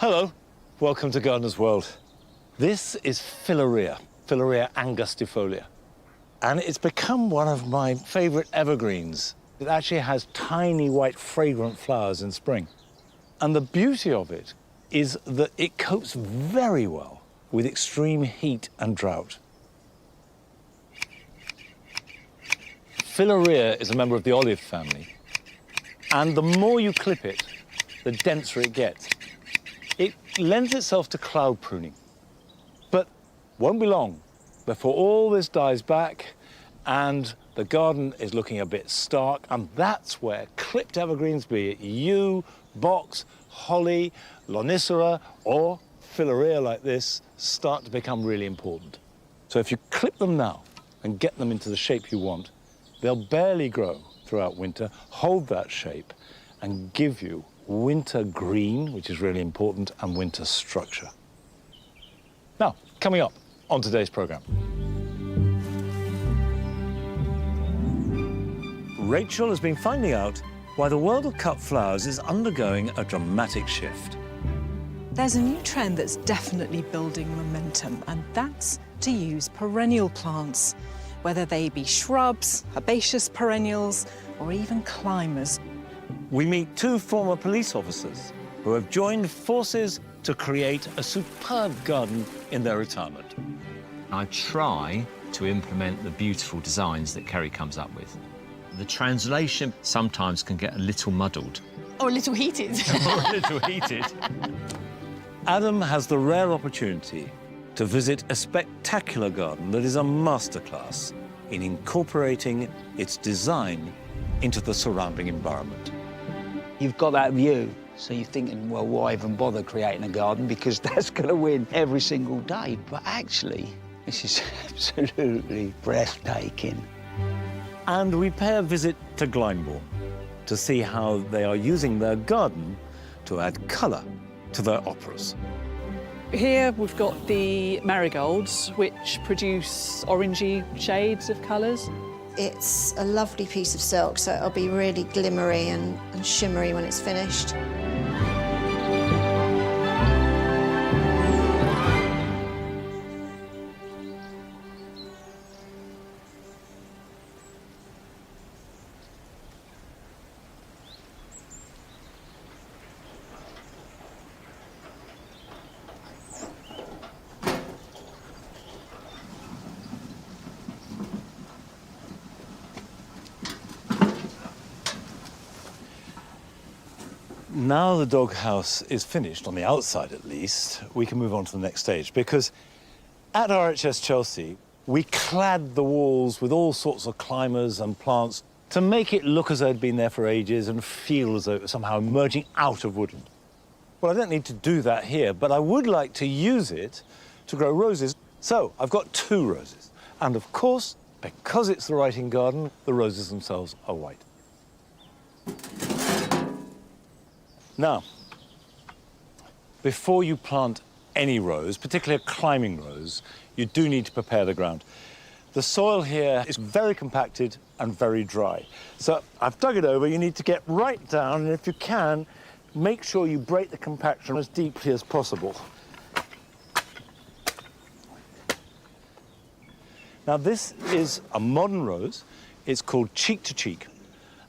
Hello, welcome to Gardener's World. This is Filaria angustifolia, and it's become one of my favourite evergreens. It actually has tiny white fragrant flowers in spring. And the beauty of it is that it copes very well with extreme heat and drought. Filaria is a member of the olive family, and the more you clip it, the denser it gets. It lends itself to cloud pruning, but won't be long before all this dies back and the garden is looking a bit stark, and that's where clipped evergreens, be it yew, box, holly, lonicera, or Filaria like this, start to become really important. So if you clip them now and get them into the shape you want, they'll barely grow throughout winter, hold that shape, and give you winter green, which is really important, and winter structure. Now, coming up on today's programme. Rachel has been finding out why the world of cut flowers is undergoing a dramatic shift. There's a new trend that's definitely building momentum, and that's to use perennial plants, whether they be shrubs, herbaceous perennials, or even climbers. We meet two former police officers who have joined forces to create a superb garden in their retirement. I try to implement the beautiful designs that Kerry comes up with. The translation sometimes can get a little muddled. Or a little heated. Or a little heated. Adam has the rare opportunity to visit a spectacular garden that is a masterclass in incorporating its design into the surrounding environment. You've got that view, so you're thinking, well, why even bother creating a garden, because that's going to win every single day. But actually, this is absolutely breathtaking. And we pay a visit to Glyndebourne to see how they are using their garden to add colour to their operas. Here we've got the marigolds, which produce orangey shades of colours. It's a lovely piece of silk, so it'll be really glimmery and shimmery when it's finished. Now the doghouse is finished, on the outside at least, we can move on to the next stage, because at RHS Chelsea, we clad the walls with all sorts of climbers and plants to make it look as though it'd been there for ages and feel as though it was somehow emerging out of woodland. Well, I don't need to do that here, but I would like to use it to grow roses. So I've got 2 roses. And of course, because it's the writing garden, the roses themselves are white. Now, before you plant any rose, particularly a climbing rose, you do need to prepare the ground. The soil here is very compacted and very dry. So I've dug it over. You need to get right down, and if you can, make sure you break the compaction as deeply as possible. Now, this is a modern rose. It's called cheek to cheek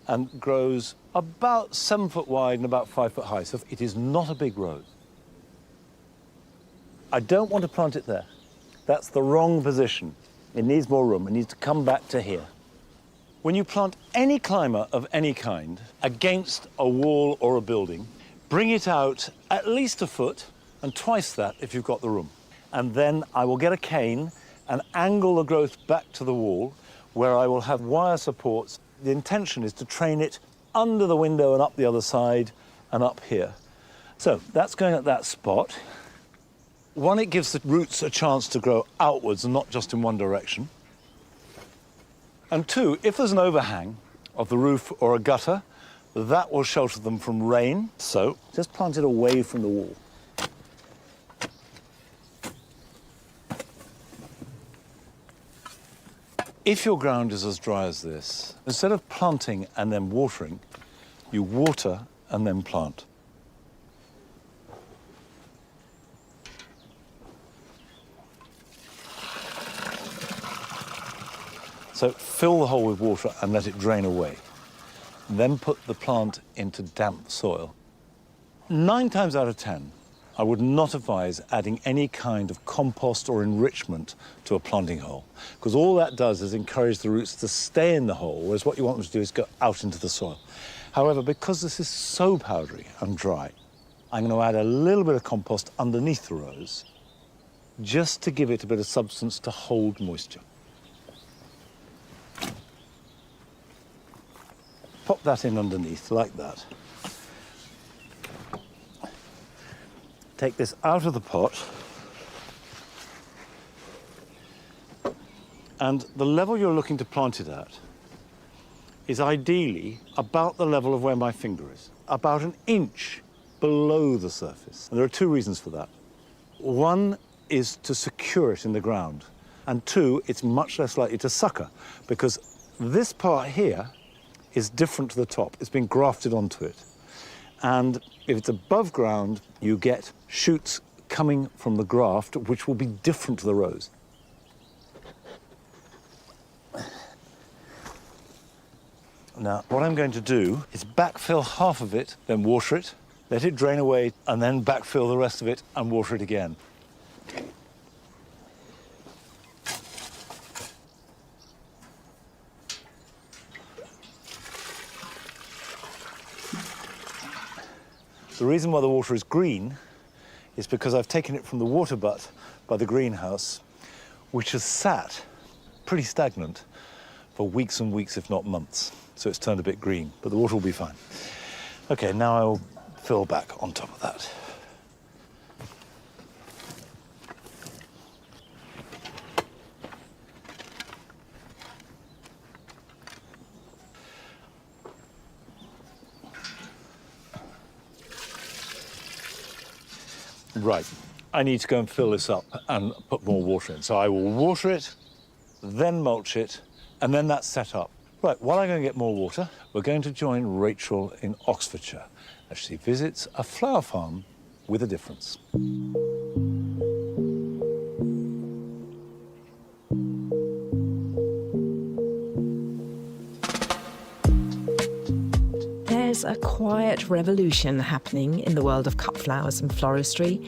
and grows about 7 foot wide and about 5 foot high, so it is not a big rose. I don't want to plant it there. That's the wrong position. It needs more room. It needs to come back to here. When you plant any climber of any kind against a wall or a building, bring it out at least a foot and twice that if you've got the room. And then I will get a cane and angle the growth back to the wall, where I will have wire supports. The intention is to train it under the window and up the other side and up here. So that's going at that spot. One, it gives the roots a chance to grow outwards and not just in one direction. And 2, if there's an overhang of the roof or a gutter, that will shelter them from rain. So just plant it away from the wall. If your ground is as dry as this, instead of planting and then watering, you water and then plant. So fill the hole with water and let it drain away. Then put the plant into damp soil. 9 times out of 10, I would not advise adding any kind of compost or enrichment to a planting hole, because all that does is encourage the roots to stay in the hole, whereas what you want them to do is go out into the soil. However, because this is so powdery and dry, I'm going to add a little bit of compost underneath the rows, just to give it a bit of substance to hold moisture. Pop that in underneath, like that. Take this out of the pot, and the level you're looking to plant it at is ideally about the level of where my finger is, about an inch below the surface. And there are 2 reasons for that. 1 is to secure it in the ground, and 2, it's much less likely to sucker, because this part here is different to the top. It's been grafted onto it. And if it's above ground, you get shoots coming from the graft, which will be different to the rows. Now, what I'm going to do is backfill half of it, then water it, let it drain away, and then backfill the rest of it and water it again. The reason why the water is green is because I've taken it from the water butt by the greenhouse, which has sat pretty stagnant for weeks and weeks, if not months. So it's turned a bit green, but the water will be fine. Okay, now I'll fill back on top of that. Right, I need to go and fill this up and put more water in. So I will water it, then mulch it, and then that's set up. Right, while I go and get more water, we're going to join Rachel in Oxfordshire as she visits a flower farm with a difference. There's a quiet revolution happening in the world of cut flowers and floristry.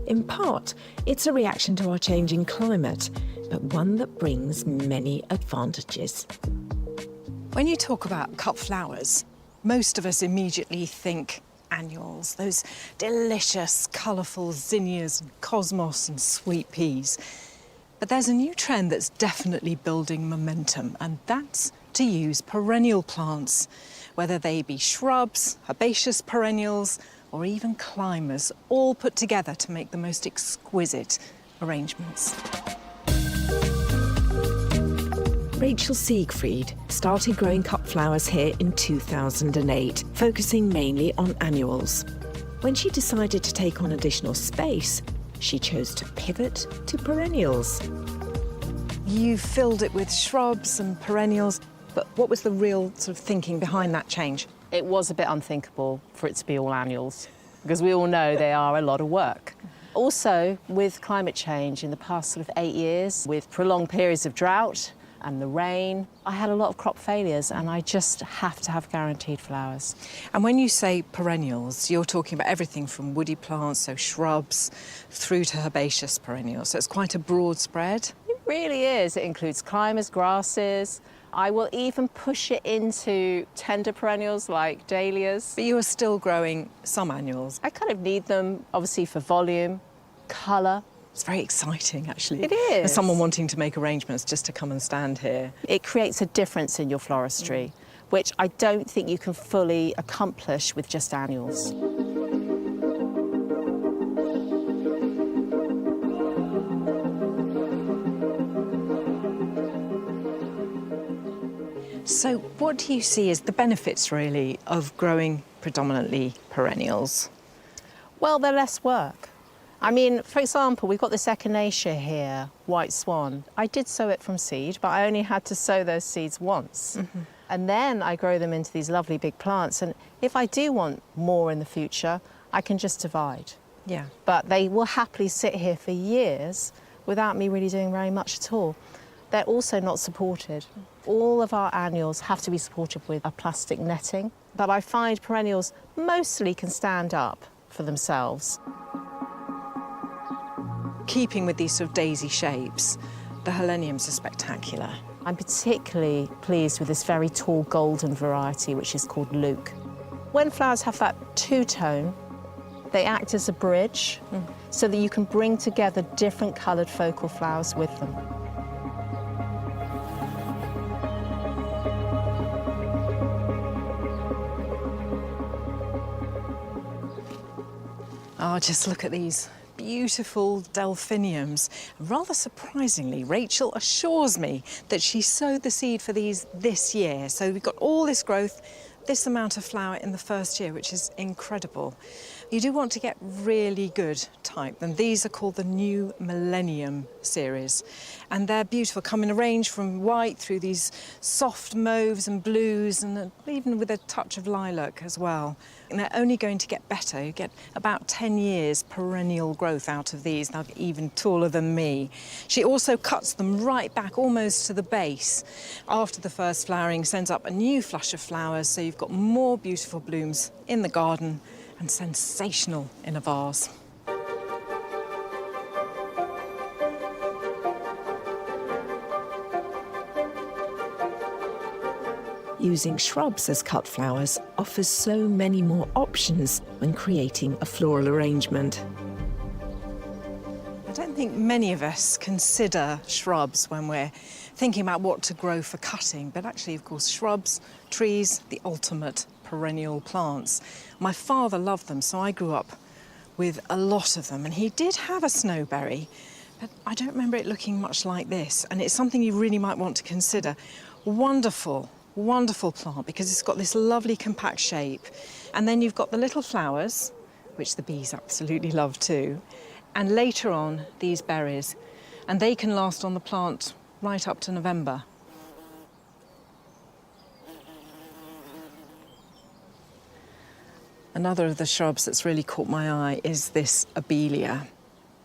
In part, it's a reaction to our changing climate, but one that brings many advantages. When you talk about cut flowers, most of us immediately think annuals, those delicious, colourful zinnias and cosmos and sweet peas. But there's a new trend that's definitely building momentum, and that's to use perennial plants, whether they be shrubs, herbaceous perennials, or even climbers, all put together to make the most exquisite arrangements. Rachel Siegfried started growing cut flowers here in 2008, focusing mainly on annuals. When she decided to take on additional space, she chose to pivot to perennials. You filled it with shrubs and perennials, but what was the real sort of thinking behind that change? It was a bit unthinkable for it to be all annuals, because we all know they are a lot of work. Also, with climate change in the past sort of 8 years, with prolonged periods of drought and the rain, I had a lot of crop failures, and I just have to have guaranteed flowers. And when you say perennials, you're talking about everything from woody plants, so shrubs, through to herbaceous perennials. So it's quite a broad spread. It really is. It includes climbers, grasses. I will even push it into tender perennials like dahlias. But you are still growing some annuals. I kind of need them, obviously, for volume, colour. It's very exciting, actually. It is. As someone wanting to make arrangements just to come and stand here. It creates a difference in your floristry, which I don't think you can fully accomplish with just annuals. So what do you see as the benefits, really, of growing predominantly perennials? Well, they're less work. I mean, for example, we've got this echinacea here, white swan. I did sow it from seed, but I only had to sow those seeds once. Mm-hmm. And then I grow them into these lovely big plants. And if I do want more in the future, I can just divide. Yeah. But they will happily sit here for years without me really doing very much at all. they're also not supported. All of our annuals have to be supported with a plastic netting, but I find perennials mostly can stand up for themselves. Keeping with these sort of daisy shapes, the heleniums are spectacular. I'm particularly pleased with this very tall golden variety, which is called Luke. When flowers have that two-tone, they act as a bridge so that you can bring together different coloured focal flowers with them. Oh, just look at these beautiful delphiniums. Rather surprisingly, Rachel assures me that she sowed the seed for these this year. So we've got all this growth, this amount of flower in the first year, which is incredible. You do want to get really good type, and these are called the New Millennium series. And they're beautiful, come in a range from white through these soft mauves and blues, and even with a touch of lilac as well. And they're only going to get better. You get about 10 years perennial growth out of these. They'll get even taller than me. She also cuts them right back almost to the base. After the first flowering, sends up a new flush of flowers, so you've got more beautiful blooms in the garden and sensational in a vase. Using shrubs as cut flowers offers so many more options when creating a floral arrangement. I don't think many of us consider shrubs when we're thinking about what to grow for cutting, but actually, of course, shrubs, trees, the ultimate perennial plants. My father loved them, so I grew up with a lot of them, and he did have a snowberry, but I don't remember it looking much like this, and it's something you really might want to consider. Wonderful, wonderful plant, because it's got this lovely compact shape, and then you've got the little flowers, which the bees absolutely love too, and later on, these berries, and they can last on the plant right up to November. Another of the shrubs that's really caught my eye is this abelia.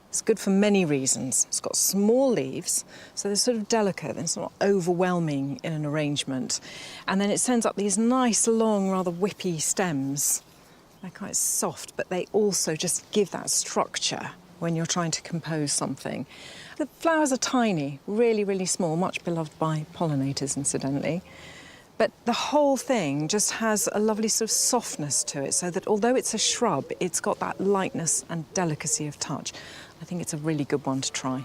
It's good for many reasons. It's got small leaves, so they're sort of delicate and it's not overwhelming in an arrangement. And then it sends up these nice, long, rather whippy stems. They're quite soft, but they also just give that structure when you're trying to compose something. The flowers are tiny, really, really small, much beloved by pollinators, incidentally. But the whole thing just has a lovely sort of softness to it, so that although it's a shrub, it's got that lightness and delicacy of touch. I think it's a really good one to try.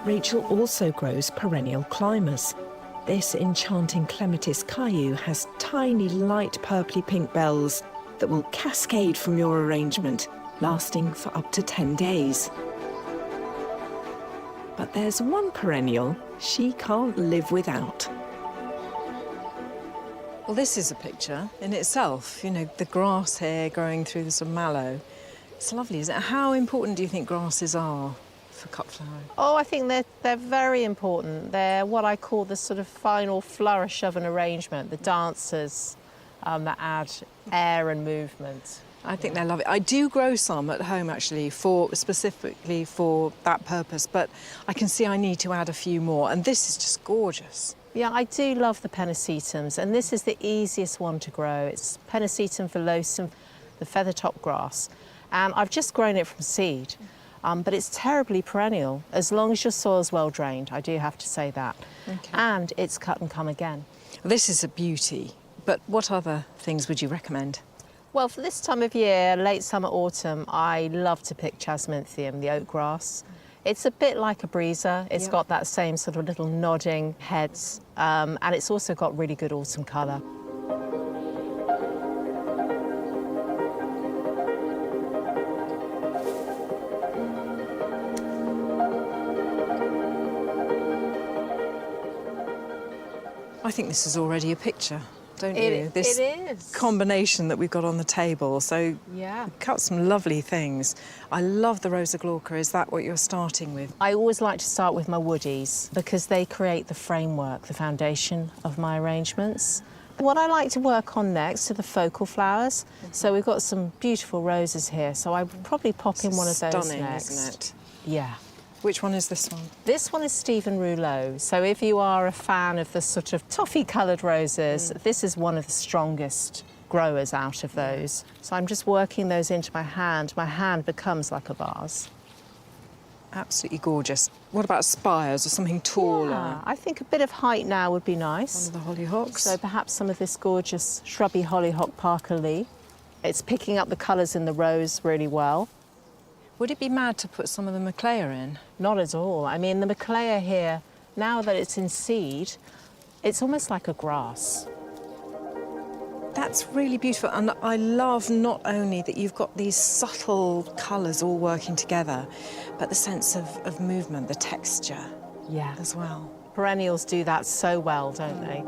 Rachel also grows perennial climbers. This enchanting clematis caillou has tiny light purpley pink bells that will cascade from your arrangement, lasting for up to 10 days. But there's one perennial she can't live without. Well, this is a picture in itself, you know, the grass here growing through the sort of mallow. It's lovely, isn't it? How important do you think grasses are for cut flowering? Oh, I think they're very important. They're what I call the sort of final flourish of an arrangement, the dancers that add air and movement. I think they love it. I do grow some at home, actually, specifically for that purpose, but I can see I need to add a few more, and this is just gorgeous. Yeah, I do love the pennisetums, and this is the easiest one to grow. It's Pennisetum villosum, the feathertop grass, and I've just grown it from seed, but it's terribly perennial, as long as your soil's well drained, I do have to say that. Okay. And it's cut and come again. This is a beauty, but what other things would you recommend? Well, for this time of year, late summer, autumn, I love to pick Chasminthium, the oak grass. It's a bit like a breezer. It's got that same sort of little nodding heads, and it's also got really good autumn colour. I think this is already a picture, don't you? It is. Combination that we've got on the table. So yeah, cut some lovely things. I love the Rosa glauca. Is that what you're starting with? I always like to start with my woodies because they create the framework, the foundation of my arrangements. What I like to work on next are the focal flowers. So we've got some beautiful roses here, so I would probably pop in one of those Stunning, next. isn't it? Yeah. Which one is this one? This one is Stephen Rouleau. So if you are a fan of the sort of toffee-coloured roses, this is one of the strongest growers out of those. So I'm just working those into my hand. My hand becomes like a vase. Absolutely gorgeous. What about spires or something taller? Yeah, I think a bit of height now would be One nice. of the hollyhocks. So perhaps some of this gorgeous shrubby hollyhock Parker Lee. It's picking up the colours in the rose really well. Would it be mad to put some of the Macleia in? Not at all. I mean, the Macleia here, now that it's in seed, it's almost like a grass. That's really beautiful, and I love not only that you've got these subtle colours all working together, but the sense of movement, the texture Yeah. as well. Perennials do that so well, don't they?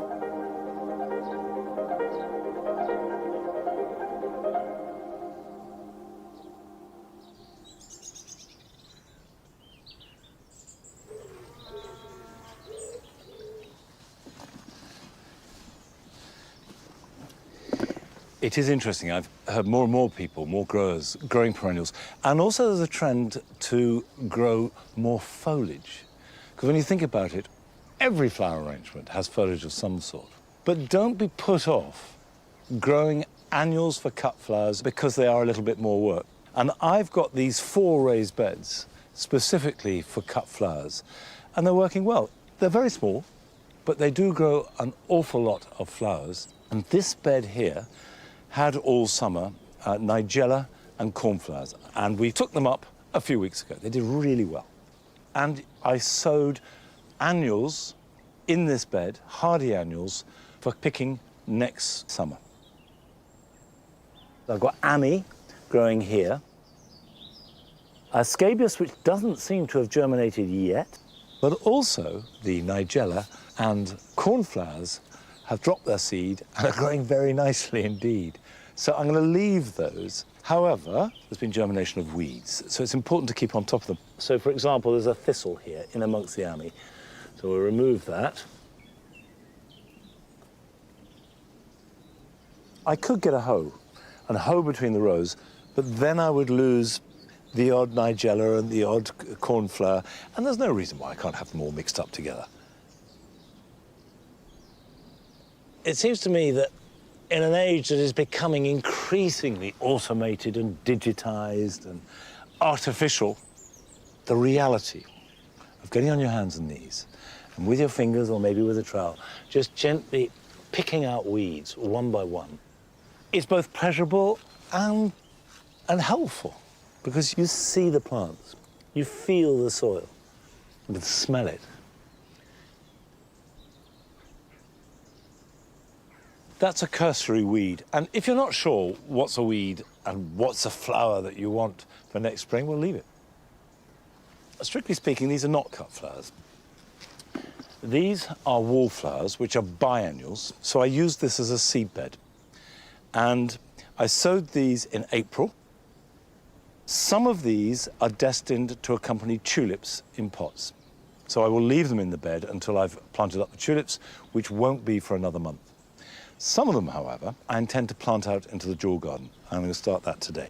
It is interesting. I've heard more and more people, more growers, growing perennials. And also there's a trend to grow more foliage. Because when you think about it, every flower arrangement has foliage of some sort. But don't be put off growing annuals for cut flowers because they are a little bit more work. And I've got these 4 raised beds specifically for cut flowers, and they're working well. They're very small, but they do grow an awful lot of flowers. And this bed here had all summer nigella and cornflowers, and we took them up a few weeks ago. They did really well. And I sowed annuals in this bed, hardy annuals, for picking next summer. I've got Annie growing here, a scabious which doesn't seem to have germinated yet, but also the nigella and cornflowers have dropped their seed and are growing very nicely indeed. So I'm going to leave those. However, there's been germination of weeds, so it's important to keep on top of them. So, for example, there's a thistle here in amongst the Annie. So we'll remove that. I could get a hoe and hoe between the rows, but then I would lose the odd nigella and the odd cornflower, and there's no reason why I can't have them all mixed up together. It seems to me that in an age that is becoming increasingly automated and digitized and artificial, the reality of getting on your hands and knees and with your fingers or maybe with a trowel, just gently picking out weeds one by one, is both pleasurable and helpful, because you see the plants, you feel the soil, you can smell it. That's a cursory weed, and if you're not sure what's a weed and what's a flower that you want for next spring, well, leave it. Strictly speaking, these are not cut flowers. These are wallflowers, which are biennials, so I used this as a seed bed. And I sowed these in April. Some of these are destined to accompany tulips in pots. So I will leave them in the bed until I've planted up the tulips, which won't be for another month. Some of them, however, I intend to plant out into the jewel garden. I'm going to start that today.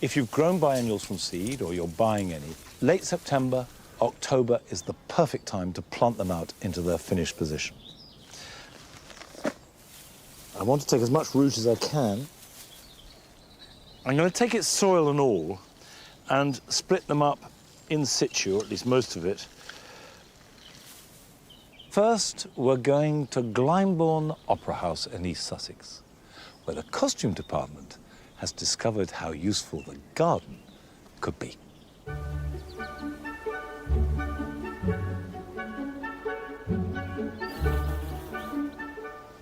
If you've grown biennials from seed, or you're buying any, late September, October is the perfect time to plant them out into their finished position. I want to take as much root as I can. I'm going to take it soil and all and split them up in situ, or at least most of it. First, we're going to Glyndebourne Opera House in East Sussex, where the costume department has discovered how useful the garden could be.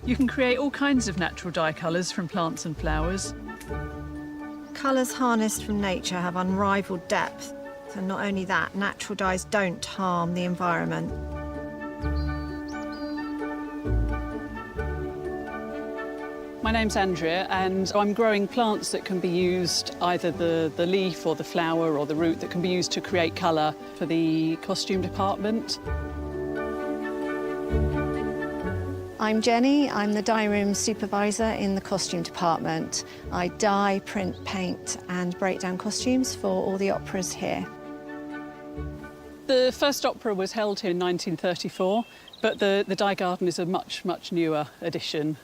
You can create all kinds of natural dye colours from plants and flowers. Colours harnessed from nature have unrivalled depth. And not only that, natural dyes don't harm the environment. My name's Andrea, and I'm growing plants that can be used, either the leaf or the flower or the root, that can be used to create colour for the costume department. I I'm Jenny. I'm the dye room supervisor in the costume department. I dye, print, paint and break down costumes for all the operas here. The first opera was held here in 1934, but the dye garden is a much, much newer addition.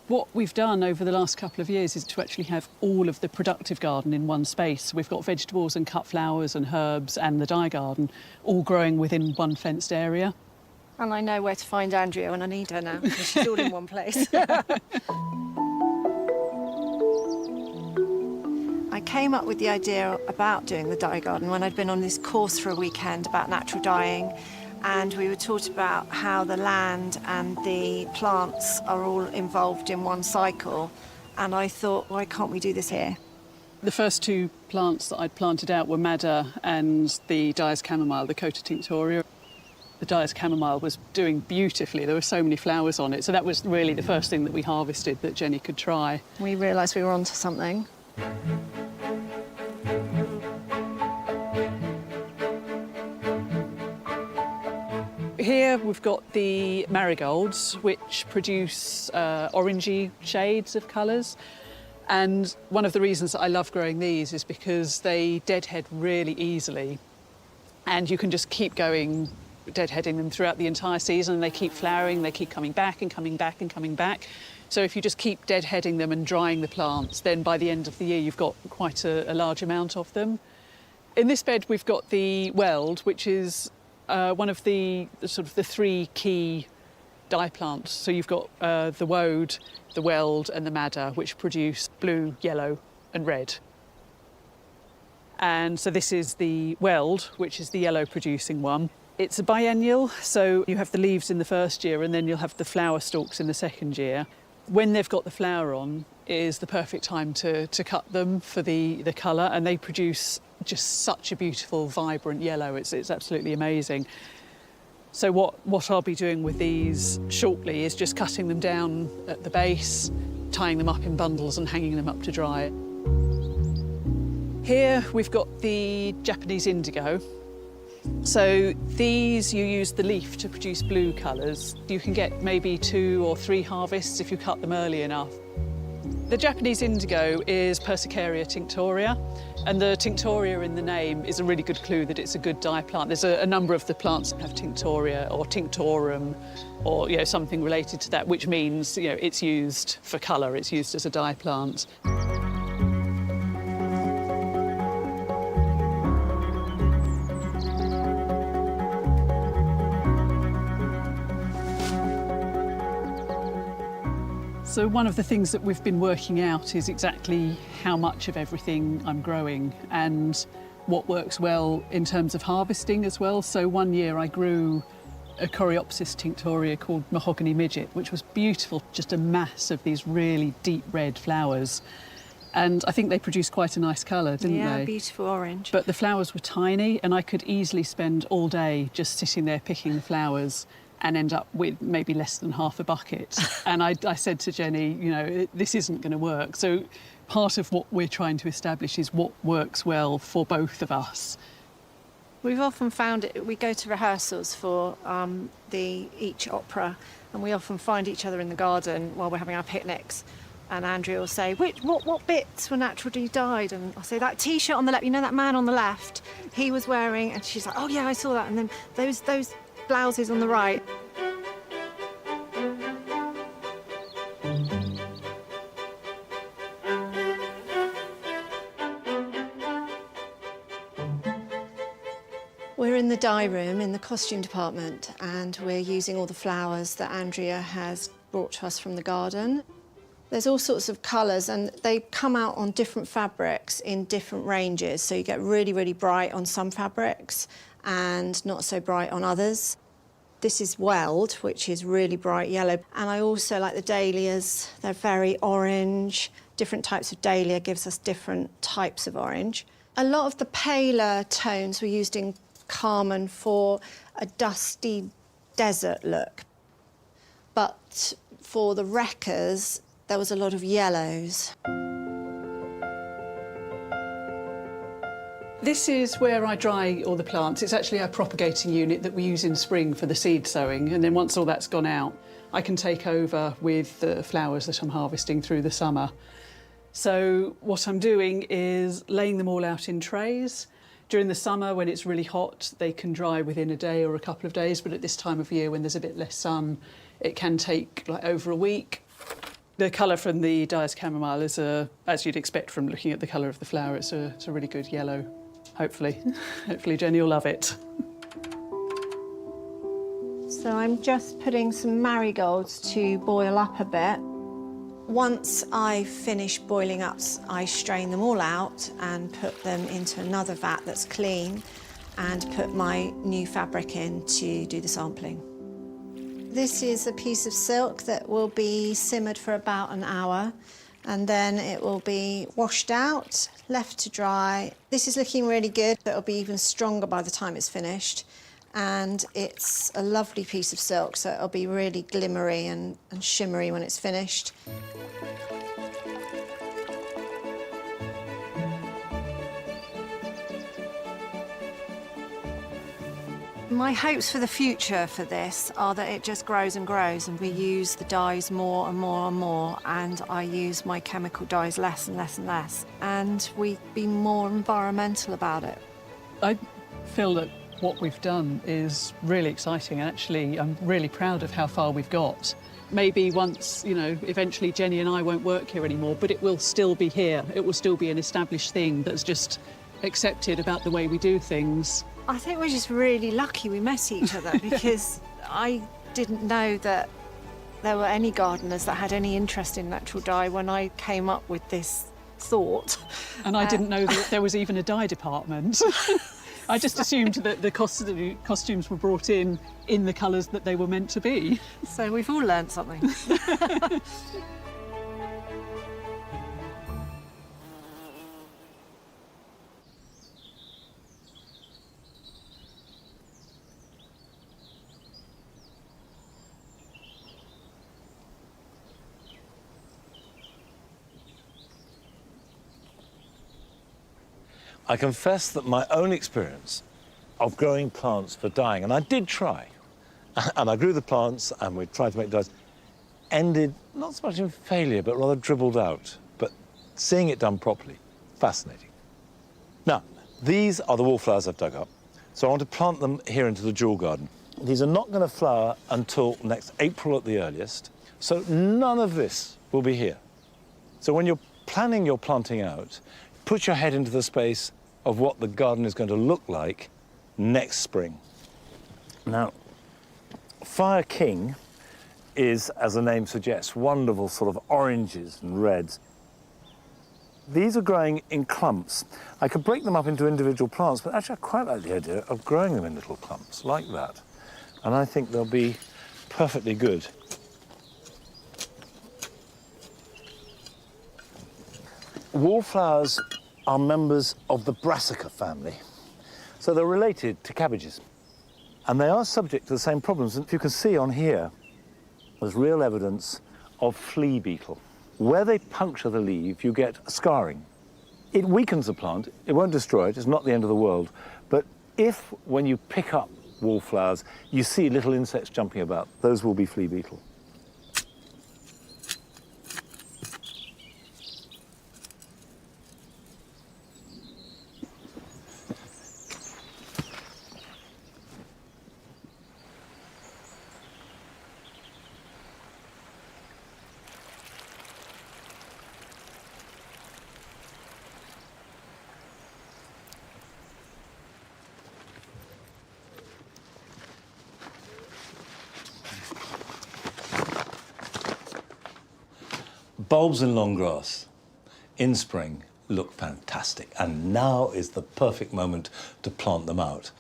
What we've done over the last couple of years is to actually have all of the productive garden in one space. We've got vegetables and cut flowers and herbs and the dye garden all growing within one fenced area. And I know where to find Andrea when I need her now, because she's all in one place. I came up with the idea about doing the dye garden when I'd been on this course for a weekend about natural dyeing, and we were taught about how the land and the plants are all involved in one cycle, and I thought, why can't we do this here? The first two plants that I'd planted out were madder and the dyer's chamomile, the Cota tinctoria. The dyer's chamomile was doing beautifully. There were so many flowers on it, so that was really the first thing that we harvested that Jenny could try. We realised we were onto something. Here we've got the marigolds, which produce orangey shades of colours. And one of the reasons that I love growing these is because they deadhead really easily. And you can just keep going, deadheading them throughout the entire season, and they keep flowering, they keep coming back and coming back and coming back. So if you just keep deadheading them and drying the plants, then by the end of the year you've got quite a large amount of them. In this bed we've got the weld, which is one of the three key dye plants. So you've got the woad, the weld and the madder, which produce blue, yellow and red. And so this is the weld, which is the yellow producing one. It's a biennial, so you have the leaves in the first year and then you'll have the flower stalks in the second year. When they've got the flower on is the perfect time to cut them for the colour, and they produce just such a beautiful, vibrant yellow. It's absolutely amazing. So what I'll be doing with these shortly is just cutting them down at the base, tying them up in bundles and hanging them up to dry. Here we've got the Japanese indigo. So these, you use the leaf to produce blue colours. You can get maybe 2 or 3 harvests if you cut them early enough. The Japanese indigo is Persicaria tinctoria, and the tinctoria in the name is a really good clue that it's a good dye plant. There's a number of the plants that have tinctoria or tinctorum or something related to that, which means it's used for colour, it's used as a dye plant. So one of the things that we've been working out is exactly how much of everything I'm growing and what works well in terms of harvesting as well. So one year I grew a Coreopsis tinctoria called mahogany midget, which was beautiful, just a mass of these really deep red flowers. And I think they produced quite a nice colour, didn't they? Yeah, beautiful orange. But the flowers were tiny and I could easily spend all day just sitting there picking the flowers and end up with maybe less than half a bucket. And I said to Jenny, this isn't going to work. So part of what we're trying to establish is what works well for both of us. We've often found it, we go to rehearsals for each opera, and we often find each other in the garden while we're having our picnics. And Andrea will say, what bits were naturally dyed? And I'll say, that T-shirt on the left, that man on the left, he was wearing, and she's like, oh yeah, I saw that. And then those blouses on the right. We're in the dye room in the costume department, and we're using all the flowers that Andrea has brought to us from the garden. There's all sorts of colours, and they come out on different fabrics in different ranges. So you get really, really bright on some fabrics and not so bright on others. This is weld, which is really bright yellow. And I also like the dahlias. They're very orange. Different types of dahlia gives us different types of orange. A lot of the paler tones were used in Carmen for a dusty desert look. But for the wreckers, there was a lot of yellows. This is where I dry all the plants. It's actually our propagating unit that we use in spring for the seed sowing, and then once all that's gone out, I can take over with the flowers that I'm harvesting through the summer. So what I'm doing is laying them all out in trays. During the summer, when it's really hot, they can dry within a day or a couple of days, but at this time of year, when there's a bit less sun, it can take like over a week. The colour from the Dyer's chamomile is, as you'd expect from looking at the colour of the flower, it's a really good yellow, hopefully. Hopefully Jenny will love it. So I'm just putting some marigolds to boil up a bit. Once I finish boiling up, I strain them all out and put them into another vat that's clean and put my new fabric in to do the sampling. This is a piece of silk that will be simmered for about an hour, and then it will be washed out, left to dry. This is looking really good. It'll be even stronger by the time it's finished. And it's a lovely piece of silk, so it'll be really glimmery and shimmery when it's finished. My hopes for the future for this are that it just grows and grows, and we use the dyes more and more and more, and I use my chemical dyes less and less and less, and we be more environmental about it. I feel that what we've done is really exciting, and actually I'm really proud of how far we've got. Maybe once, you know, eventually Jenny and I won't work here anymore, but it will still be here. It will still be an established thing that's just accepted about the way we do things. I think we're just really lucky we met each other because I didn't know that there were any gardeners that had any interest in natural dye when I came up with this thought. And I didn't know that there was even a dye department. I just assumed that the costumes were brought in the colours that they were meant to be. So we've all learnt something. I confess that my own experience of growing plants for dyeing, and I did try, and I grew the plants and we tried to make dyes, ended not so much in failure, but rather dribbled out. But seeing it done properly, fascinating. Now, these are the wallflowers I've dug up, so I want to plant them here into the jewel garden. These are not going to flower until next April at the earliest, so none of this will be here. So when you're planning your planting out, put your head into the space of what the garden is going to look like next spring. Now, Fire King is, as the name suggests, wonderful sort of oranges and reds. These are growing in clumps. I could break them up into individual plants, but actually I quite like the idea of growing them in little clumps like that. And I think they'll be perfectly good. Wallflowers are members of the brassica family, so they're related to cabbages. And they are subject to the same problems. And if you can see on here, there's real evidence of flea beetle. Where they puncture the leaf, you get scarring. It weakens the plant, it won't destroy it, it's not the end of the world. But if, when you pick up wallflowers, you see little insects jumping about, those will be flea beetle. Bulbs in long grass in spring look fantastic, and now is the perfect moment to plant them out.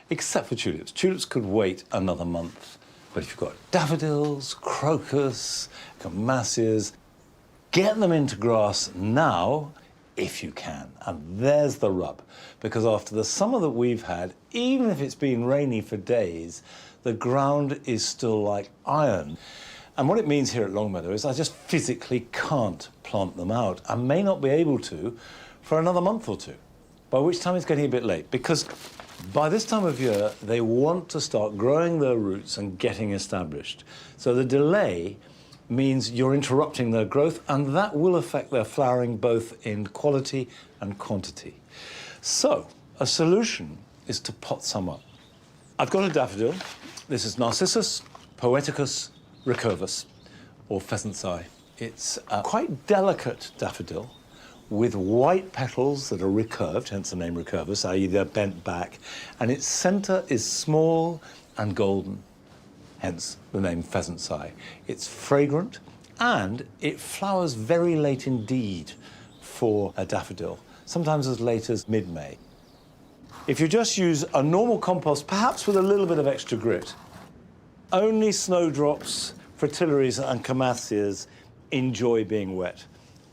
Except for tulips. Tulips could wait another month. But if you've got daffodils, crocus, gymnasias, get them into grass now if you can. And there's the rub, because after the summer that we've had, even if it's been rainy for days, the ground is still like iron. And what it means here at Longmeadow is I just physically can't plant them out. I may not be able to for another month or two, by which time it's getting a bit late, because By this time of year, they want to start growing their roots and getting established. So the delay means you're interrupting their growth, and that will affect their flowering both in quality and quantity. So a solution is to pot some up. I've got a daffodil. This is Narcissus poeticus recurvus, or pheasant's eye. It's a quite delicate daffodil with white petals that are recurved, hence the name recurvus, i.e. they're bent back, and its centre is small and golden, hence the name pheasant's eye. It's fragrant, and it flowers very late indeed for a daffodil, sometimes as late as mid-May. If you just use a normal compost, perhaps with a little bit of extra grit, only snowdrops, fritillaries and camasseas enjoy being wet.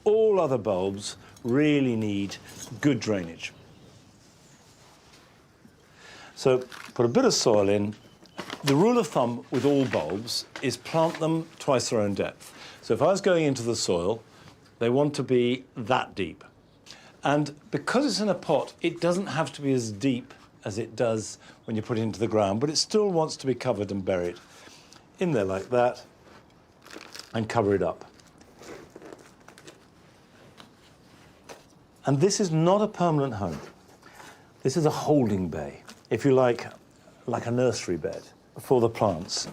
All other bulbs really need good drainage. So put a bit of soil in. The rule of thumb with all bulbs is plant them twice their own depth. So if I was going into the soil, they want to be that deep. And because it's in a pot, it doesn't have to be as deep as it does when you put it into the ground, but it still wants to be covered and buried. In there like that, and cover it up. And this is not a permanent home. This is a holding bay, if you like a nursery bed for the plants.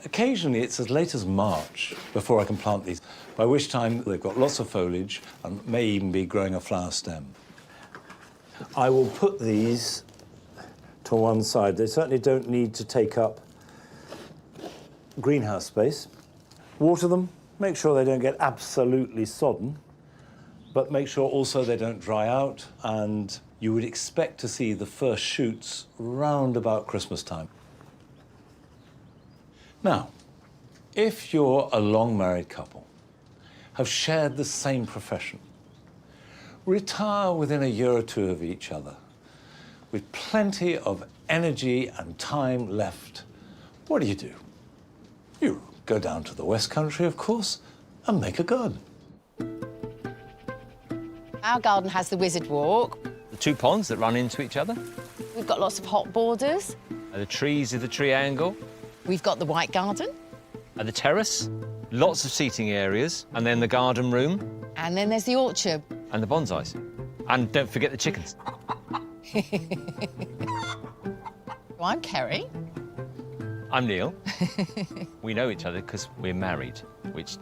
Occasionally, it's as late as March before I can plant these, by which time they've got lots of foliage and may even be growing a flower stem. I will put these to one side. They certainly don't need to take up greenhouse space. Water them, make sure they don't get absolutely sodden, but make sure also they don't dry out, and you would expect to see the first shoots round about Christmas time. Now, if you're a long-married couple, have shared the same profession, retire within a year or two of each other, with plenty of energy and time left, what do? You go down to the West Country, of course, and make a garden. Our garden has the wizard walk. The two ponds that run into each other. We've got lots of hot borders. The trees of the triangle. We've got the white garden. The terrace. Lots of seating areas. And then the garden room. And then there's the orchard. And the bonsais. And don't forget the chickens. I'm Kerry. I'm Neil. We know each other because we're married, which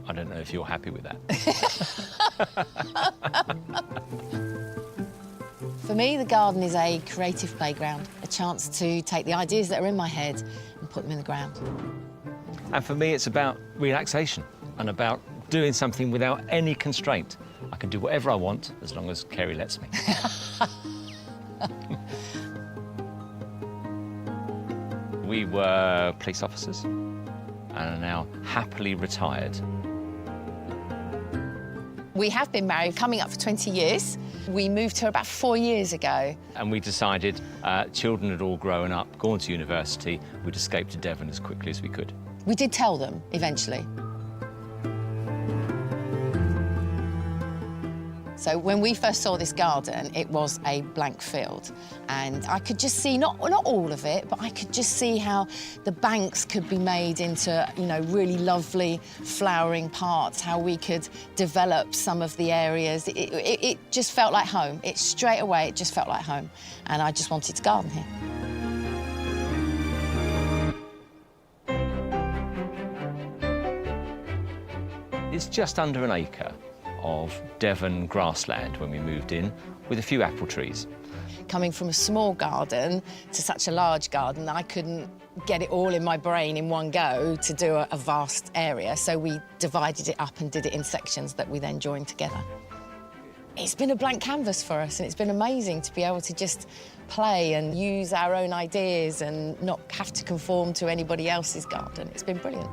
I don't know if you're happy with that. For me, the garden is a creative playground, a chance to take the ideas that are in my head and put them in the ground. And for me, it's about relaxation and about doing something without any constraint. I can do whatever I want as long as Kerry lets me. We were police officers and are now happily retired. We have been married, coming up for 20 years. We moved here about 4 years ago. And we decided children had all grown up, gone to university, we'd escape to Devon as quickly as we could. We did tell them eventually. So when we first saw this garden, it was a blank field. And I could just see, not all of it, but I could just see how the banks could be made into, you know, really lovely flowering parts, how we could develop some of the areas. It just felt like home. Straight away, it just felt like home. And I just wanted to garden here. It's just under an acre of Devon grassland when we moved in, with a few apple trees. Coming from a small garden to such a large garden, I couldn't get it all in my brain in one go to do a vast area, so we divided it up and did it in sections that we then joined together. It's been a blank canvas for us, and it's been amazing to be able to just play and use our own ideas and not have to conform to anybody else's garden. It's been brilliant.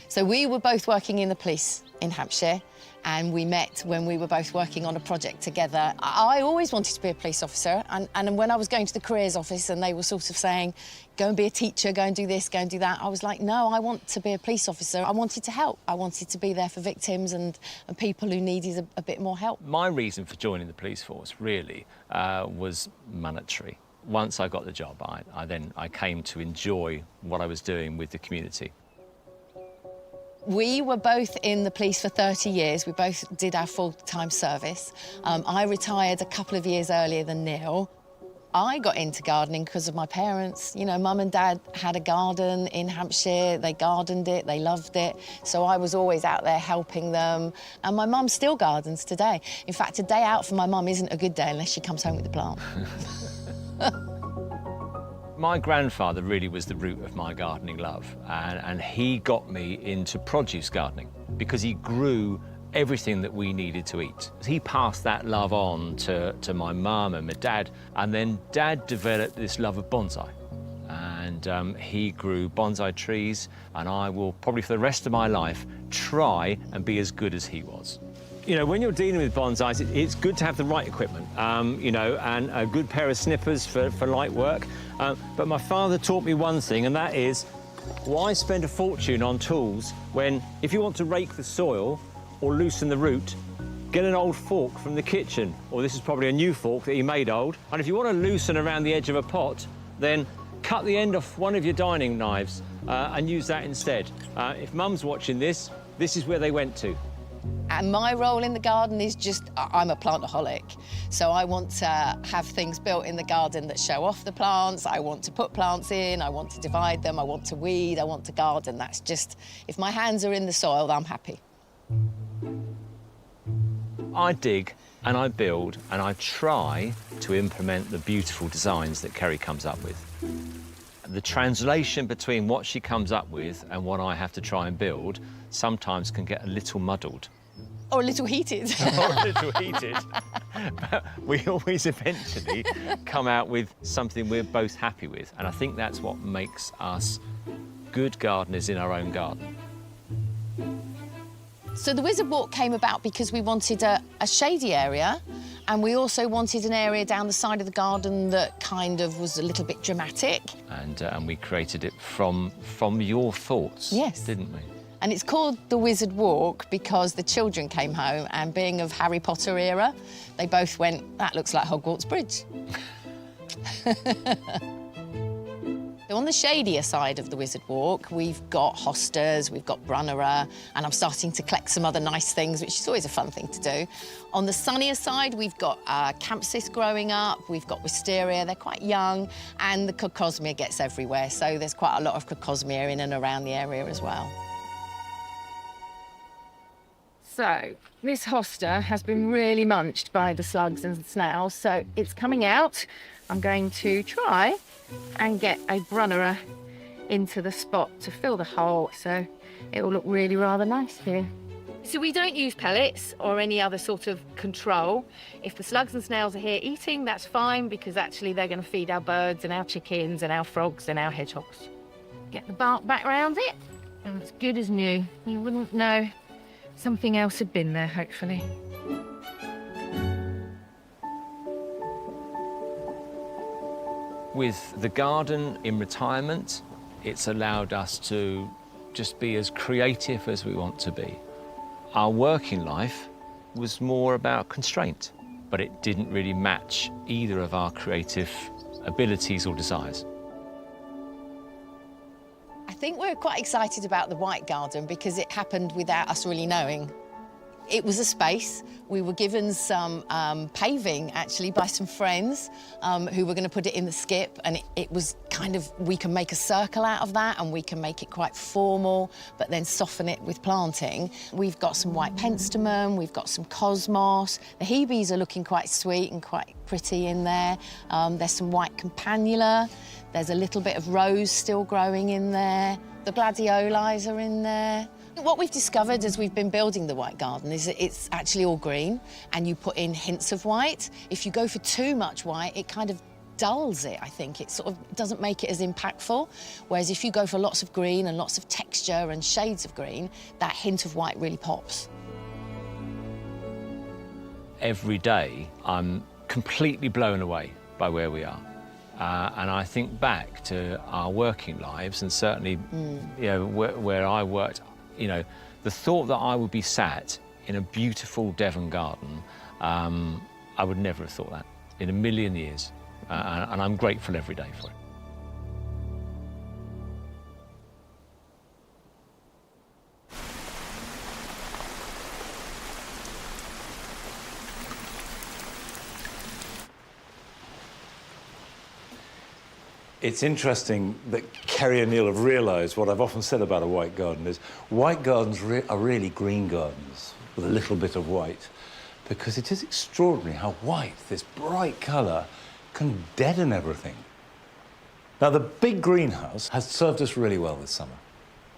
So we were both working in the police in Hampshire, and we met when we were both working on a project together. I always wanted to be a police officer, and when I was going to the careers office and they were sort of saying, go and be a teacher, go and do this, go and do that, I was like, no, I want to be a police officer. I wanted to help. I wanted to be there for victims and people who needed a bit more help. My reason for joining the police force, really, was monetary. Once I got the job, I came to enjoy what I was doing with the community. We were both in the police for 30 years. We both did our full-time service. I retired a couple of years earlier than Neil. I got into gardening because of my parents. You know, Mum and Dad had a garden in Hampshire. They gardened it, they loved it. So I was always out there helping them. And my mum still gardens today. In fact, a day out for my mum isn't a good day unless she comes home with a plant. My grandfather really was the root of my gardening love, and he got me into produce gardening because he grew everything that we needed to eat. He passed that love on to my mum and my dad, and then Dad developed this love of bonsai. And he grew bonsai trees, and I will probably for the rest of my life try and be as good as he was. You know, when you're dealing with bonsais, it's good to have the right equipment, you know, and a good pair of snippers for light work. But my father taught me one thing, and that is, why spend a fortune on tools when, if you want to rake the soil or loosen the root, get an old fork from the kitchen, or this is probably a new fork that he made old. And if you want to loosen around the edge of a pot, then cut the end off one of your dining knives and use that instead. If Mum's watching this, this is where they went to. And my role in the garden is just, I'm a plantaholic. So I want to have things built in the garden that show off the plants. I want to put plants in, I want to divide them, I want to weed, I want to garden. That's just, if my hands are in the soil, I'm happy. I dig and I build and I try to implement the beautiful designs that Kerry comes up with. The translation between what she comes up with and what I have to try and build sometimes can get a little muddled. Or a little heated. Or a little heated. But we always eventually come out with something we're both happy with. And I think that's what makes us good gardeners in our own garden. So the Wizard Walk came about because we wanted a shady area, and we also wanted an area down the side of the garden that kind of was a little bit dramatic. And we created it from your thoughts, yes, didn't we? And it's called the Wizard Walk because the children came home, and being of Harry Potter era, they both went, that looks like Hogwarts Bridge. So on the shadier side of the Wizard Walk, we've got hostas, we've got brunnera, and I'm starting to collect some other nice things, which is always a fun thing to do. On the sunnier side, we've got campsis growing up, we've got wisteria, they're quite young, and the cocosmia gets everywhere, so there's quite a lot of cocosmia in and around the area as well. So, this hosta has been really munched by the slugs and snails, so it's coming out. I'm going to try and get a brunnera into the spot to fill the hole, so it will look really rather nice here. So we don't use pellets or any other sort of control. If the slugs and snails are here eating, that's fine, because actually they're going to feed our birds and our chickens and our frogs and our hedgehogs. Get the bark back round it, and it's good as new. You wouldn't know something else had been there, hopefully. With the garden in retirement, it's allowed us to just be as creative as we want to be. Our working life was more about constraint, but it didn't really match either of our creative abilities or desires. I think we're quite excited about the White Garden because it happened without us really knowing. It was a space. We were given some paving, actually, by some friends who were going to put it in the skip, and it was kind of, we can make a circle out of that, and we can make it quite formal, but then soften it with planting. We've got some white penstemon, we've got some cosmos. The hebes are looking quite sweet and quite pretty in there. There's some white campanula. There's a little bit of rose still growing in there. The gladiolis are in there. What we've discovered as we've been building the White Garden is that it's actually all green, and you put in hints of white. If you go for too much white, it kind of dulls it, I think. It sort of doesn't make it as impactful. Whereas if you go for lots of green and lots of texture and shades of green, that hint of white really pops. every day, I'm completely blown away by where we are. And I think back to our working lives, and certainly, you know, where I worked, you know, the thought that I would be sat in a beautiful Devon garden, I would never have thought that in a million years. And I'm grateful every day for it. It's interesting that Kerry and Neil have realised what I've often said about a white garden is white gardens are really green gardens with a little bit of white, because it is extraordinary how white, this bright colour, can deaden everything. Now, the big greenhouse has served us really well this summer.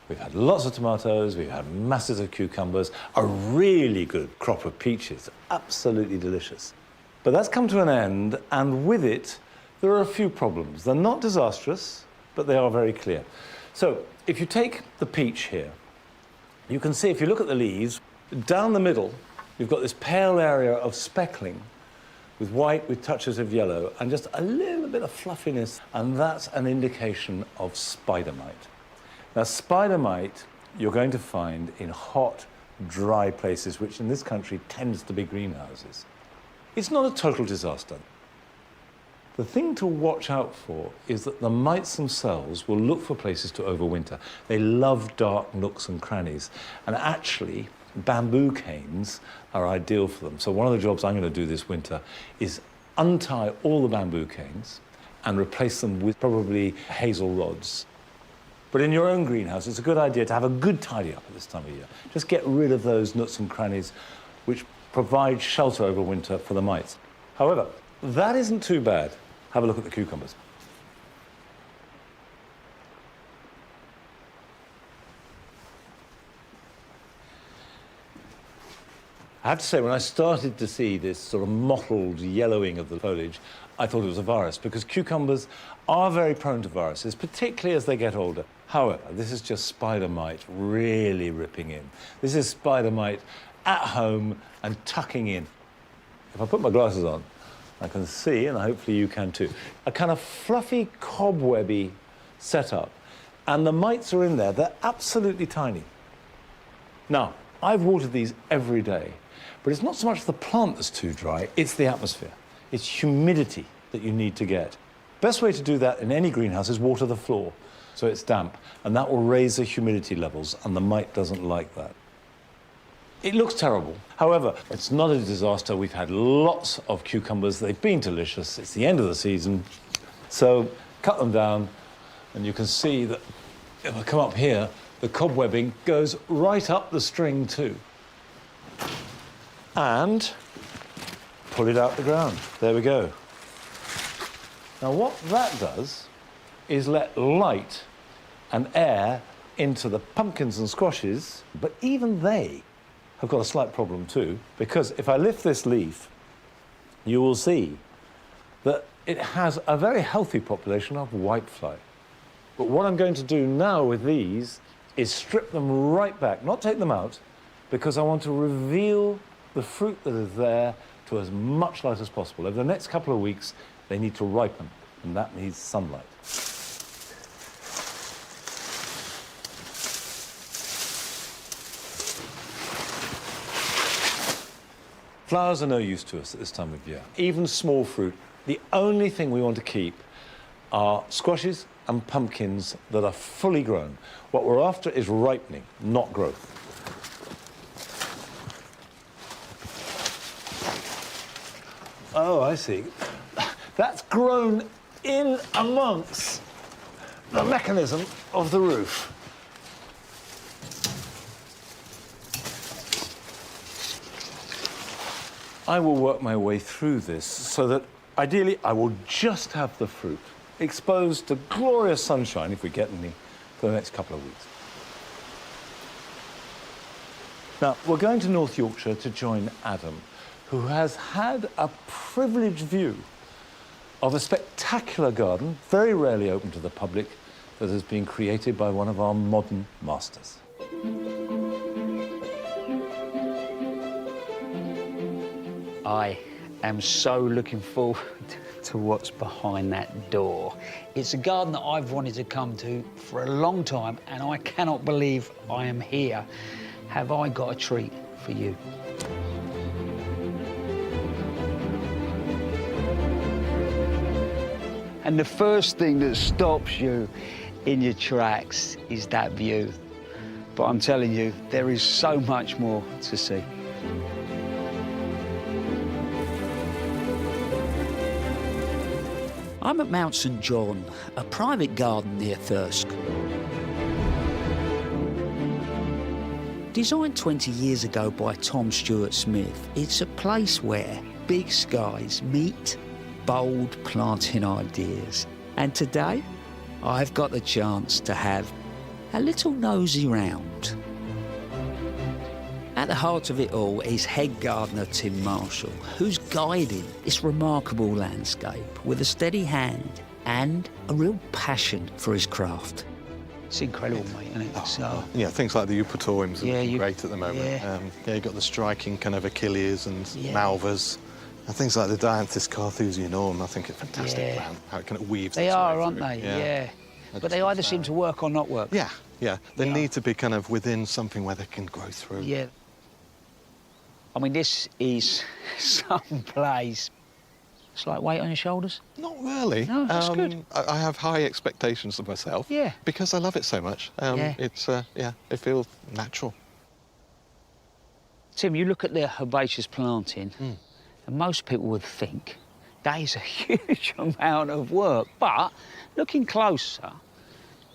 We've had lots of tomatoes, we've had masses of cucumbers, a really good crop of peaches, absolutely delicious. But that's come to an end, and with it, there are a few problems. They're not disastrous, but they are very clear. So, if you take the peach here, you can see, if you look at the leaves, down the middle, you've got this pale area of speckling with white with touches of yellow and just a little bit of fluffiness, and that's an indication of spider mite. Now, spider mite you're going to find in hot, dry places, which in this country tends to be greenhouses. It's not a total disaster. The thing to watch out for is that the mites themselves will look for places to overwinter. They love dark nooks and crannies, and actually bamboo canes are ideal for them. So one of the jobs I'm going to do this winter is untie all the bamboo canes and replace them with probably hazel rods. But in your own greenhouse, it's a good idea to have a good tidy up at this time of year. Just get rid of those nooks and crannies which provide shelter over winter for the mites. However, that isn't too bad. Have a look at the cucumbers. I have to say, when I started to see this sort of mottled yellowing of the foliage, I thought it was a virus, because cucumbers are very prone to viruses, particularly as they get older. However, this is just spider mite really ripping in. This is spider mite at home and tucking in. If I put my glasses on, I can see, and hopefully you can too, a kind of fluffy, cobwebby setup. And the mites are in there. They're absolutely tiny. Now, I've watered these every day, but it's not so much the plant that's too dry, it's the atmosphere. It's humidity that you need to get. Best way to do that in any greenhouse is water the floor, so it's damp, and that will raise the humidity levels, and the mite doesn't like that. It looks terrible. However, it's not a disaster. We've had lots of cucumbers. They've been delicious. It's the end of the season. So cut them down, and you can see that if I come up here, the cobwebbing goes right up the string too. And pull it out the ground. There we go. Now what that does is let light and air into the pumpkins and squashes, but even they have got a slight problem too, because if I lift this leaf, you will see that it has a very healthy population of whitefly. But what I'm going to do now with these is strip them right back, not take them out, because I want to reveal the fruit that is there to as much light as possible. Over the next couple of weeks, they need to ripen, and that needs sunlight. Flowers are no use to us at this time of year. Even small fruit. The only thing we want to keep are squashes and pumpkins that are fully grown. What we're after is ripening, not growth. Oh, I see. That's grown in amongst the mechanism of the roof. I will work my way through this so that ideally I will just have the fruit exposed to glorious sunshine, if we get any, for the next couple of weeks. Now, we're going to North Yorkshire to join Adam, who has had a privileged view of a spectacular garden, very rarely open to the public, that has been created by one of our modern masters. I am so looking forward to what's behind that door. It's a garden that I've wanted to come to for a long time, and I cannot believe I am here. Have I got a treat for you? And the first thing that stops you in your tracks is that view. But I'm telling you, there is so much more to see. I'm at Mount St John, a private garden near Thirsk. Designed 20 years ago by Tom Stuart Smith, it's a place where big skies meet bold planting ideas. And today, I've got the chance to have a little nosy round. At the heart of it all is head gardener Tim Marshall, who's guiding this remarkable landscape with a steady hand and a real passion for his craft. It's incredible, mate, isn't it? So, yeah, things like the Ep25s are Yeah, great at the moment. yeah. You've got the striking kind of Achilles and Yeah. Malvas. And things like the Dianthus carthusianum, I think it's a fantastic Yeah. plant, how it kind of weaves They its are, way aren't through. they? Yeah. I But they just either seem to work or not work. Yeah, yeah. They Yeah. need to be kind of within something where they can grow through. Yeah. I mean, this is some place. It's like weight on your shoulders. Not really. No, that's good. I have high expectations of myself. Yeah. Because I love it so much. Yeah. It's, it feels natural. Tim, you look at the herbaceous planting, and most people would think that is a huge amount of work. But looking closer,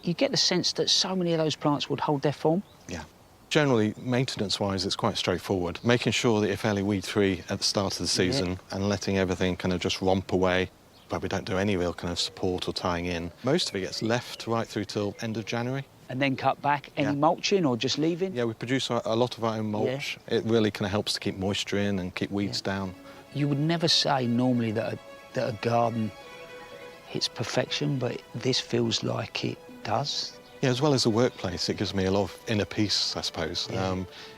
you get the sense that so many of those plants would hold their form. Yeah. Generally, maintenance-wise, it's quite straightforward. Making sure that you're fairly weed-free at the start of the season and letting everything kind of just romp away, but we don't do any real kind of support or tying in. Most of it gets left right through till end of January. And then cut back. Any Yeah. mulching or just leaving? Yeah, we produce a lot of our own mulch. It really kind of helps to keep moisture in and keep weeds down. You would never say normally that a garden hits perfection, but this feels like it does. Yeah, as well as the workplace, it gives me a lot of inner peace, I suppose.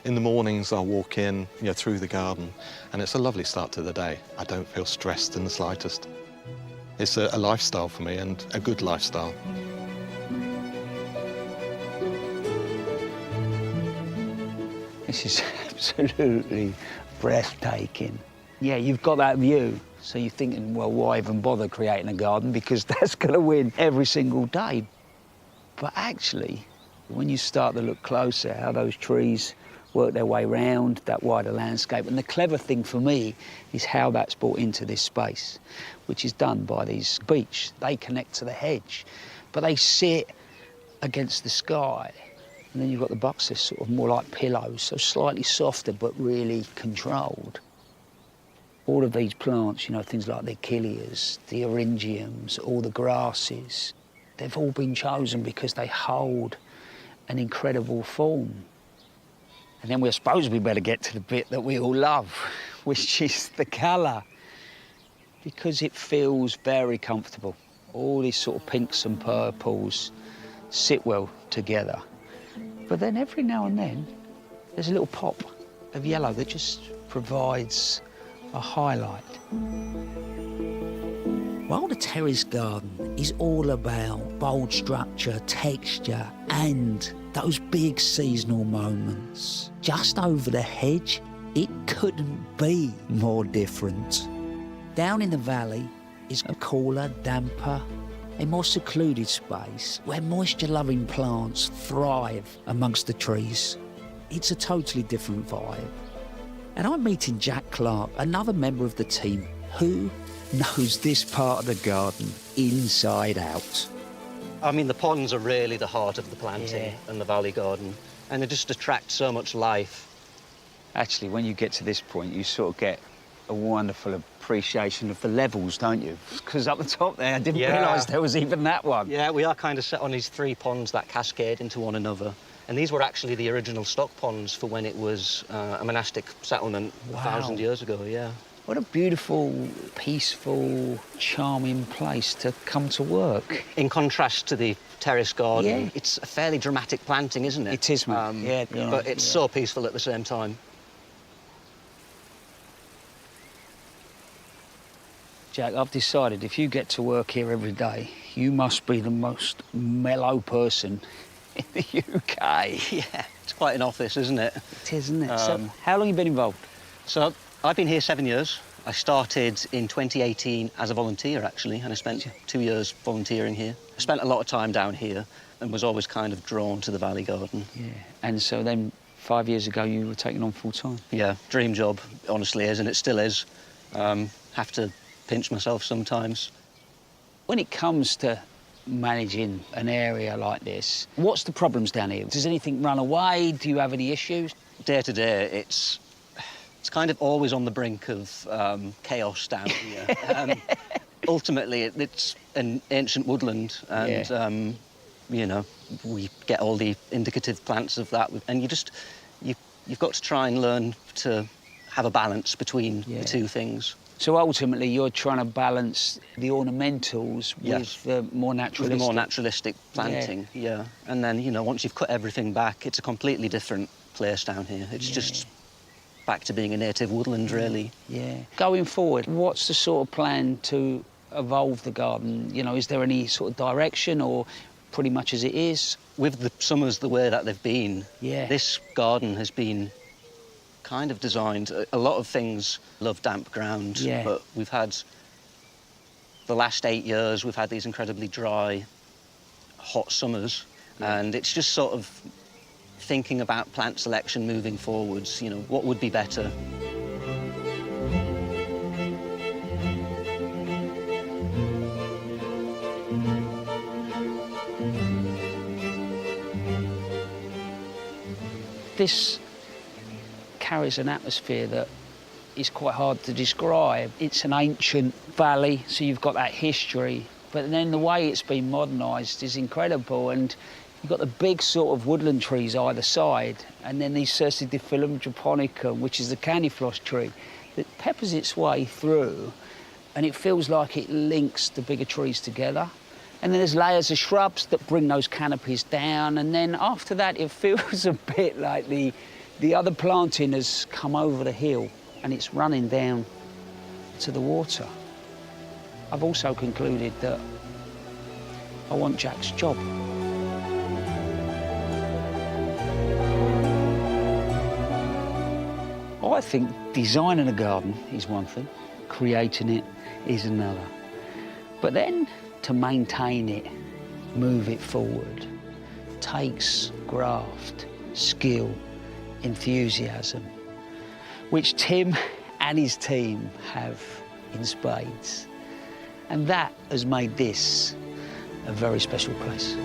In the mornings, I'll walk in, through the garden, and it's a lovely start to the day. I don't feel stressed in the slightest. It's a lifestyle for me, and a good lifestyle. This is absolutely breathtaking. Yeah, you've got that view. So you're thinking, well, why even bother creating a garden? Because that's going to win every single day. But actually, when you start to look closer, how those trees work their way round that wider landscape. And the clever thing for me is how that's brought into this space, which is done by these beech. They connect to the hedge, but they sit against the sky. And then you've got the buxus, sort of more like pillows, so slightly softer, but really controlled. All of these plants, things like the Achilles, the Eryngiums, all the grasses, they've all been chosen because they hold an incredible form. And then I suppose we better get to the bit that we all love, which is the colour, because it feels very comfortable. All these sort of pinks and purples sit well together. But then every now and then, there's a little pop of yellow that just provides a highlight. While the terrace garden is all about bold structure, texture, and those big seasonal moments, just over the hedge, it couldn't be more different. Down in the valley is a cooler, damper, a more secluded space where moisture-loving plants thrive amongst the trees. It's a totally different vibe. And I'm meeting Jack Clark, another member of the team, who knows this part of the garden inside out. I mean, the ponds are really the heart of the planting and the valley garden, and they just attract so much life. Actually, when you get to this point, you sort of get a wonderful appreciation of the levels, don't you? Because up the top there, I didn't realise there was even that one. Yeah, we are kind of set on these three ponds that cascade into one another. And these were actually the original stock ponds for when it was a monastic settlement 1,000 years ago, yeah. What a beautiful, peaceful, charming place to come to work. In contrast to the terrace garden, it's a fairly dramatic planting, isn't it? It is, mate. But it's so peaceful at the same time. Jack, I've decided if you get to work here every day, you must be the most mellow person in the UK. Yeah, it's quite an office, isn't it? It is, isn't it? So, how long have you been involved? So I've been here 7 years. I started in 2018 as a volunteer, actually, and I spent 2 years volunteering here. I spent a lot of time down here and was always kind of drawn to the Valley Garden. Yeah, and so then 5 years ago you were taken on full-time? Yeah, dream job, honestly is, and it still is. Have to pinch myself sometimes. When it comes to managing an area like this, what's the problems down here? Does anything run away? Do you have any issues? Day to day, it's kind of always on the brink of chaos down here. Ultimately, it's an ancient woodland, and you know, we get all the indicative plants of that, and you've got to try and learn to have a balance between the two things. So ultimately, you're trying to balance the ornamentals with the more naturalistic... With the more naturalistic planting, yeah. And then, you know, once you've cut everything back, it's a completely different place down here. It's just back to being a native woodland, really. Yeah. Going forward, what's the sort of plan to evolve the garden? You know, is there any sort of direction, or pretty much as it is? With the summers the way that they've been, this garden has been kind of designed. A lot of things love damp ground, but we've had, the last 8 years, we've had these incredibly dry, hot summers, and it's just sort of thinking about plant selection moving forwards, you know, what would be better. This carries an atmosphere that is quite hard to describe. It's an ancient valley, so you've got that history, but then the way it's been modernised is incredible, and you've got the big sort of woodland trees either side, and then the Circidiphyllum japonicum, which is the candyfloss tree, that peppers its way through, and it feels like it links the bigger trees together. And then there's layers of shrubs that bring those canopies down, and then after that it feels a bit like the other planting has come over the hill and it's running down to the water. I've also concluded that I want Jack's job. I think designing a garden is one thing, creating it is another. But then to maintain it, move it forward, takes graft, skill, enthusiasm, which Tim and his team have in spades. And that has made this a very special place.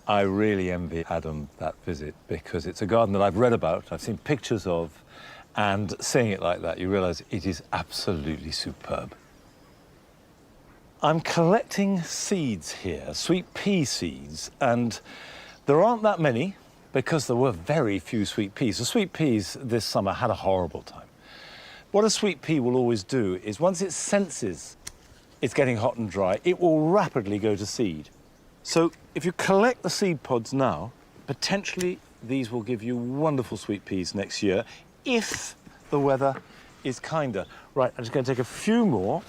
I really envy Adam that visit, because it's a garden that I've read about, I've seen pictures of, and seeing it like that, you realise it is absolutely superb. I'm collecting seeds here, sweet pea seeds, and there aren't that many because there were very few sweet peas. The sweet peas this summer had a horrible time. What a sweet pea will always do is once it senses it's getting hot and dry, it will rapidly go to seed. So if you collect the seed pods now, potentially these will give you wonderful sweet peas next year if the weather is kinder. Right, I'm just going to take a few more.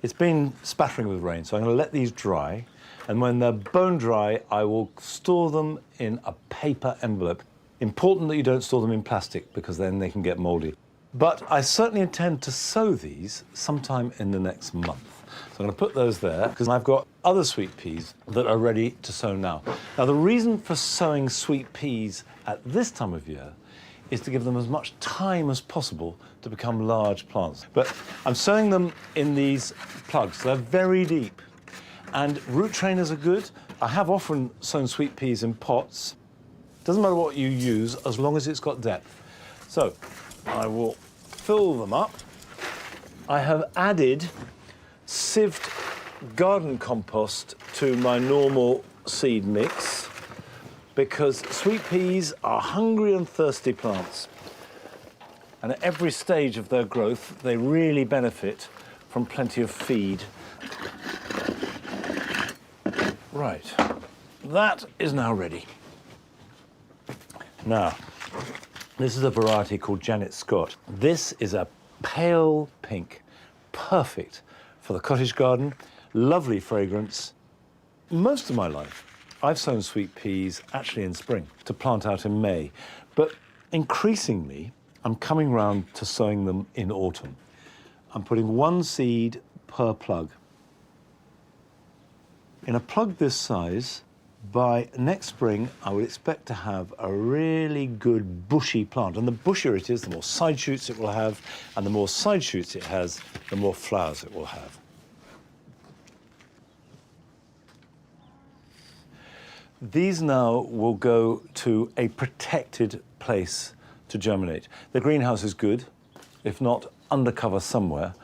It's been spattering with rain, so I'm going to let these dry. And when they're bone dry, I will store them in a paper envelope. Important that you don't store them in plastic, because then they can get mouldy. But I certainly intend to sow these sometime in the next month. So I'm going to put those there, because I've got other sweet peas that are ready to sow now. Now, the reason for sowing sweet peas at this time of year is to give them as much time as possible to become large plants. But I'm sowing them in these plugs. They're very deep. And root trainers are good. I have often sown sweet peas in pots. Doesn't matter what you use, as long as it's got depth. So I will fill them up. I have added sieved garden compost to my normal seed mix because sweet peas are hungry and thirsty plants. And at every stage of their growth, they really benefit from plenty of feed. Right, that is now ready. Now, this is a variety called Janet Scott. This is a pale pink, perfect for the cottage garden, lovely fragrance. Most of my life, I've sown sweet peas actually in spring to plant out in May, but increasingly, I'm coming round to sowing them in autumn. I'm putting one seed per plug. In a plug this size, by next spring, I would expect to have a really good bushy plant. And the bushier it is, the more side shoots it will have, and the more side shoots it has, the more flowers it will have. These now will go to a protected place to germinate. The greenhouse is good, if not undercover somewhere.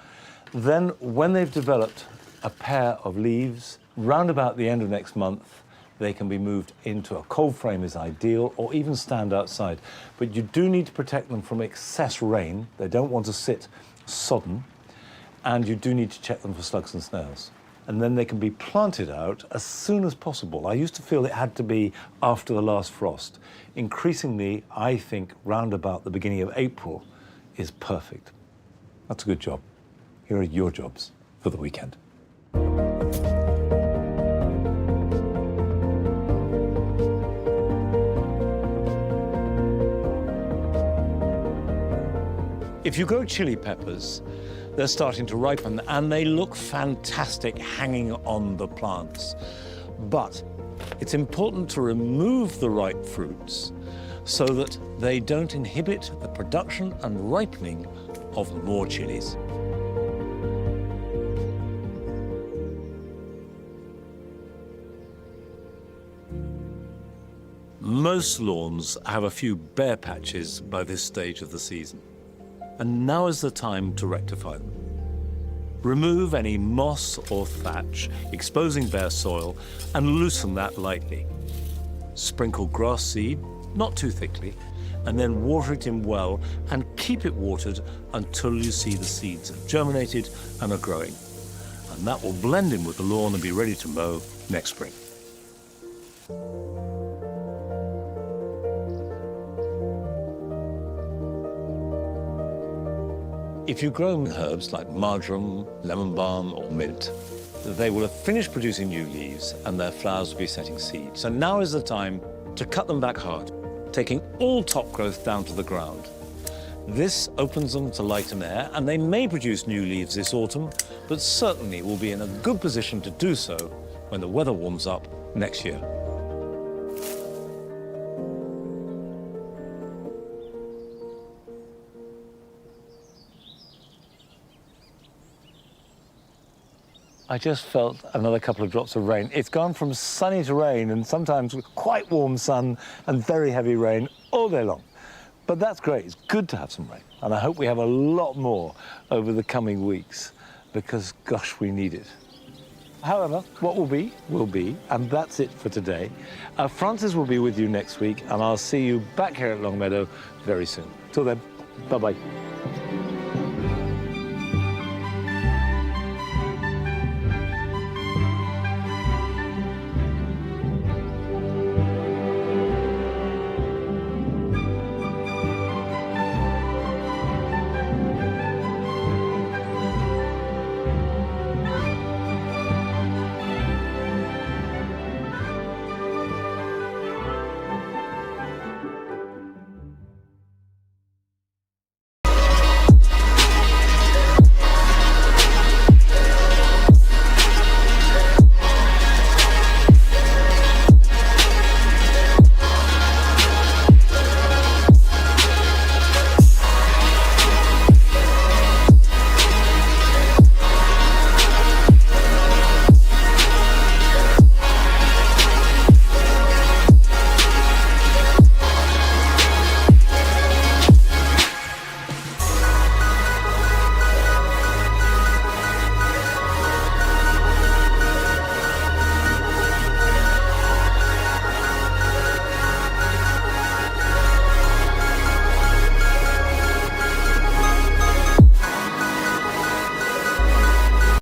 Then, when they've developed a pair of leaves, round about the end of next month, they can be moved into a cold frame is ideal, or even stand outside. But you do need to protect them from excess rain. They don't want to sit sodden. And you do need to check them for slugs and snails. And then they can be planted out as soon as possible. I used to feel it had to be after the last frost. Increasingly, I think round about the beginning of April is perfect. That's a good job. Here are your jobs for the weekend. If you grow chili peppers, they're starting to ripen and they look fantastic hanging on the plants. But it's important to remove the ripe fruits so that they don't inhibit the production and ripening of more chilies. Most lawns have a few bare patches by this stage of the season. And now is the time to rectify them. Remove any moss or thatch, exposing bare soil, and loosen that lightly. Sprinkle grass seed, not too thickly, and then water it in well and keep it watered until you see the seeds have germinated and are growing. And that will blend in with the lawn and be ready to mow next spring. If you grow herbs like marjoram, lemon balm, or mint, they will have finished producing new leaves and their flowers will be setting seed. So now is the time to cut them back hard, taking all top growth down to the ground. This opens them to light and air, and they may produce new leaves this autumn, but certainly will be in a good position to do so when the weather warms up next year. I just felt another couple of drops of rain. It's gone from sunny to rain, and sometimes quite warm sun and very heavy rain all day long. But that's great. It's good to have some rain. And I hope we have a lot more over the coming weeks, because, gosh, we need it. However, what will be, and that's it for today. Francis will be with you next week, and I'll see you back here at Longmeadow very soon. Till then, bye-bye.